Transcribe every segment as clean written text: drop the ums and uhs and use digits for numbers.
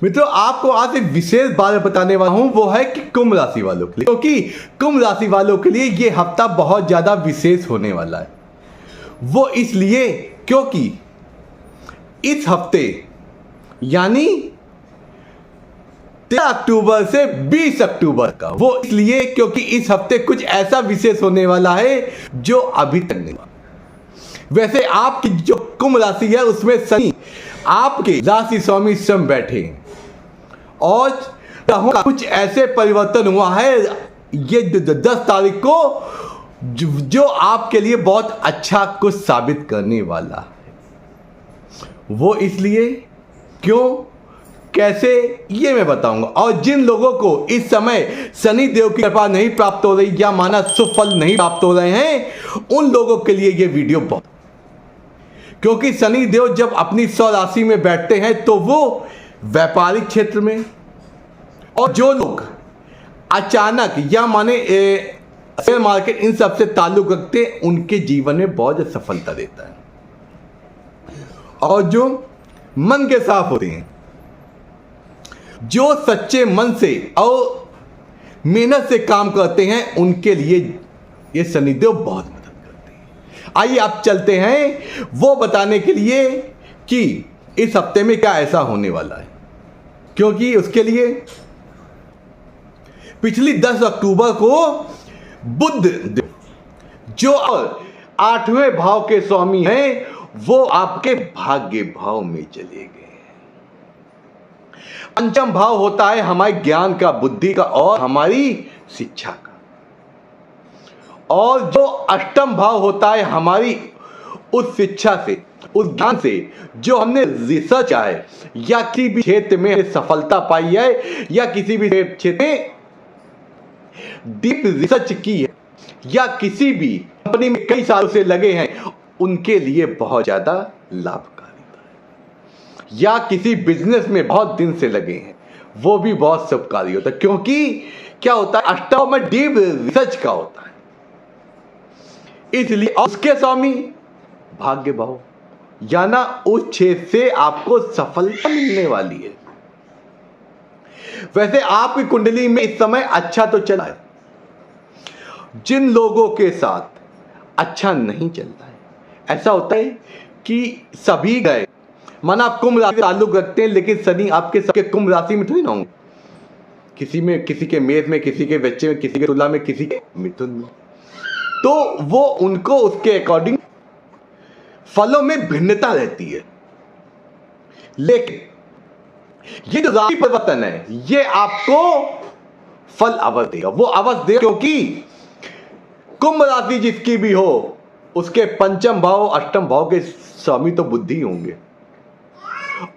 मित्रों, आपको आज एक विशेष बात बताने वाला हूं, वो है कि कुंभ राशि वालों के लिए, क्योंकि कुंभ राशि वालों के लिए ये हफ्ता बहुत ज्यादा विशेष होने वाला है। वो इसलिए क्योंकि इस हफ्ते यानी 13 अक्टूबर से 20 अक्टूबर का, वो इसलिए क्योंकि इस हफ्ते कुछ ऐसा विशेष होने वाला है जो अभी तक नहीं हुआ। वैसे आपकी जो कुंभ राशि है उसमें शनि आपके राशि स्वामी स्वयं बैठे हैं और कुछ ऐसे परिवर्तन हुआ है ये 10 तारीख को जो आपके लिए बहुत अच्छा कुछ साबित करने वाला है। वो इसलिए क्यों, कैसे, ये मैं बताऊंगा। और जिन लोगों को इस समय शनि देव की कृपा नहीं प्राप्त हो रही या माना शुभ फल नहीं प्राप्त हो रहे हैं, उन लोगों के लिए ये वीडियो बहुत, क्योंकि शनि देव जब अपनी स्वराशि में बैठते हैं तो वो व्यापारिक क्षेत्र में, और जो लोग अचानक या माने शेयर मार्केट इन सब से ताल्लुक रखते हैं उनके जीवन में बहुत सफलता देता है। और जो मन के साफ होते हैं, जो सच्चे मन से और मेहनत से काम करते हैं, उनके लिए ये शनिदेव बहुत मदद करते हैं। आइए आप चलते हैं वो बताने के लिए कि इस हफ्ते में क्या ऐसा होने वाला है, क्योंकि उसके लिए पिछली 10 अक्टूबर को बुध देव जो 8वें भाव के स्वामी हैं वो आपके भाग्य भाव में चले गए। पंचम भाव होता है हमारे ज्ञान का, बुद्धि का और हमारी शिक्षा का, और जो अष्टम भाव होता है हमारी उस शिक्षा से, उस ज्ञान से जो हमने रिसर्च है या किसी भी क्षेत्र में सफलता पाई है या किसी भी क्षेत्र में डीप रिसर्च की है या किसी भी कंपनी में कई सालों से लगे हैं, उनके लिए बहुत ज्यादा लाभकारी है। या किसी बिजनेस में बहुत दिन से लगे हैं, वो भी बहुत शुभकारी होता है, क्योंकि क्या होता है अष्टम में डीप रिसर्च का होता है। इसलिए उसके स्वामी भाग्य भाव याना उस क्षेत्र से आपको सफलता मिलने वाली है। वैसे आपकी कुंडली में इस समय अच्छा तो चला है, जिन लोगों के साथ अच्छा नहीं चलता है, ऐसा होता है कि सभी गए, माना आप कुंभ राशि ताल्लुक रखते हैं लेकिन शनि आपके सबके कुंभ राशि में थोड़ी ना होंगे, किसी में, किसी के मेष में, किसी के वृश्चिक में, किसी के तुला में, किसी के मिथुन में, तो वो उनको उसके अकॉर्डिंग फलों में भिन्नता रहती है। लेकिन ये जो राशि परिवर्तन है ये आपको फल अवश्य देगा। वो अवश्य देगा क्योंकि कुंभ राशि जिसकी भी हो उसके पंचम भाव अष्टम भाव के स्वामी तो बुद्धि होंगे,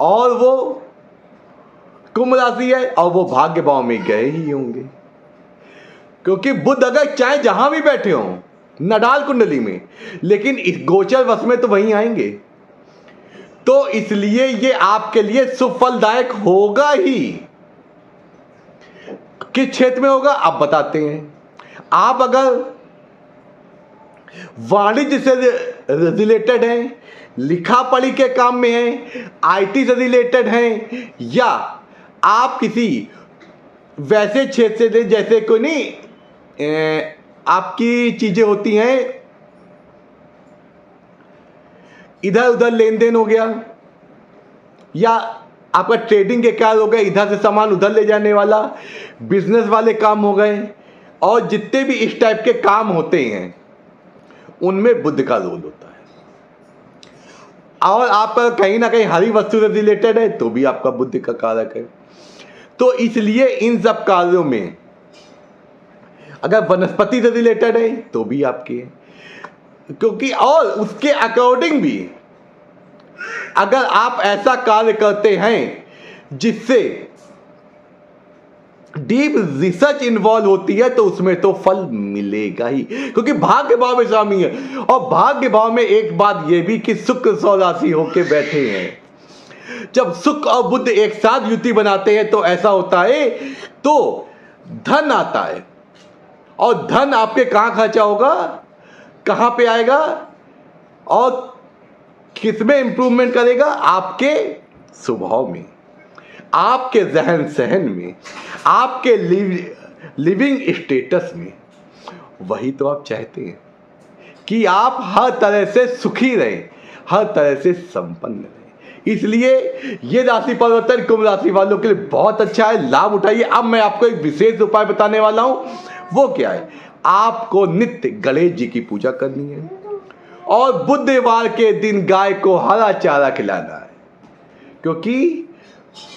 और वो कुंभ राशि है और वो भाग्य भाव में गए ही होंगे, क्योंकि बुध अगर चाहे जहां भी बैठे हों नडाल कुंडली में, लेकिन इस गोचर वश में तो वहीं आएंगे। तो इसलिए ये आपके लिए शुभ फलदायक होगा ही। किस क्षेत्र में होगा आप बताते हैं। आप अगर वाणिज्य से रिलेटेड हैं, लिखा पढ़ी के काम में हैं, आईटी से रिलेटेड हैं, या आप किसी वैसे क्षेत्र से जैसे कोई नहीं आपकी चीजें होती हैं इधर उधर लेन देन हो गया, या आपका ट्रेडिंग के कार्य हो गए, इधर से सामान उधर ले जाने वाला, बिजनेस वाले काम हो गए, और जितने भी इस टाइप के काम होते हैं उनमें बुध का रोल होता है। और आप कहीं ना कहीं हरी वस्तु से रिलेटेड है तो भी आपका बुध का कारक है। तो इसलिए इन सब कार्यों में अगर वनस्पति से रिलेटेड है तो भी आपके है, क्योंकि और उसके अकॉर्डिंग भी अगर आप ऐसा कार्य करते हैं जिससे डीप रिसर्च इन्वॉल्व होती है तो उसमें तो फल मिलेगा ही, क्योंकि भाग्य भाव में स्वामी है। और भाग्य भाव में एक बात यह भी कि शुक्र स्वराशि होके बैठे हैं। जब शुक्र और बुध एक साथ युति बनाते हैं तो ऐसा होता है, तो धन आता है, और धन आपके कहां खर्चा होगा, कहां पे आएगा और किसमें इंप्रूवमेंट करेगा, आपके स्वभाव में। आपके रहन सहन में, आपके लिविंग स्टेटस में, वही तो आप चाहते हैं कि आप हर तरह से सुखी रहें, हर तरह से संपन्न रहें। इसलिए ये राशि परिवर्तन कुंभ राशि वालों के लिए बहुत अच्छा है, लाभ उठाइए। अब मैं आपको एक विशेष उपाय बताने वाला हूं। वो क्या है? आपको नित्य गणेश जी की पूजा करनी है और बुधवार के दिन गाय को हरा चारा खिलाना है, क्योंकि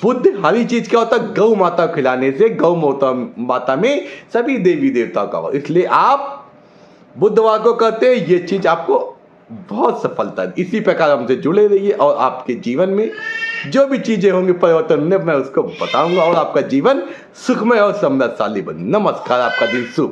बुद्ध हरी चीज क्या होता है? गौ माता खिलाने से गौ माता में सभी देवी देवताओं का, इसलिए आप बुधवार को करते हैं, ये चीज आपको बहुत सफलता है। इसी प्रकार हमसे जुड़े रहिए और आपके जीवन में जो भी चीजें होंगी परिवर्तन में, मैं उसको बताऊंगा और आपका जीवन सुखमय और समृद्धशाली बने। नमस्कार, आपका दिन शुभ।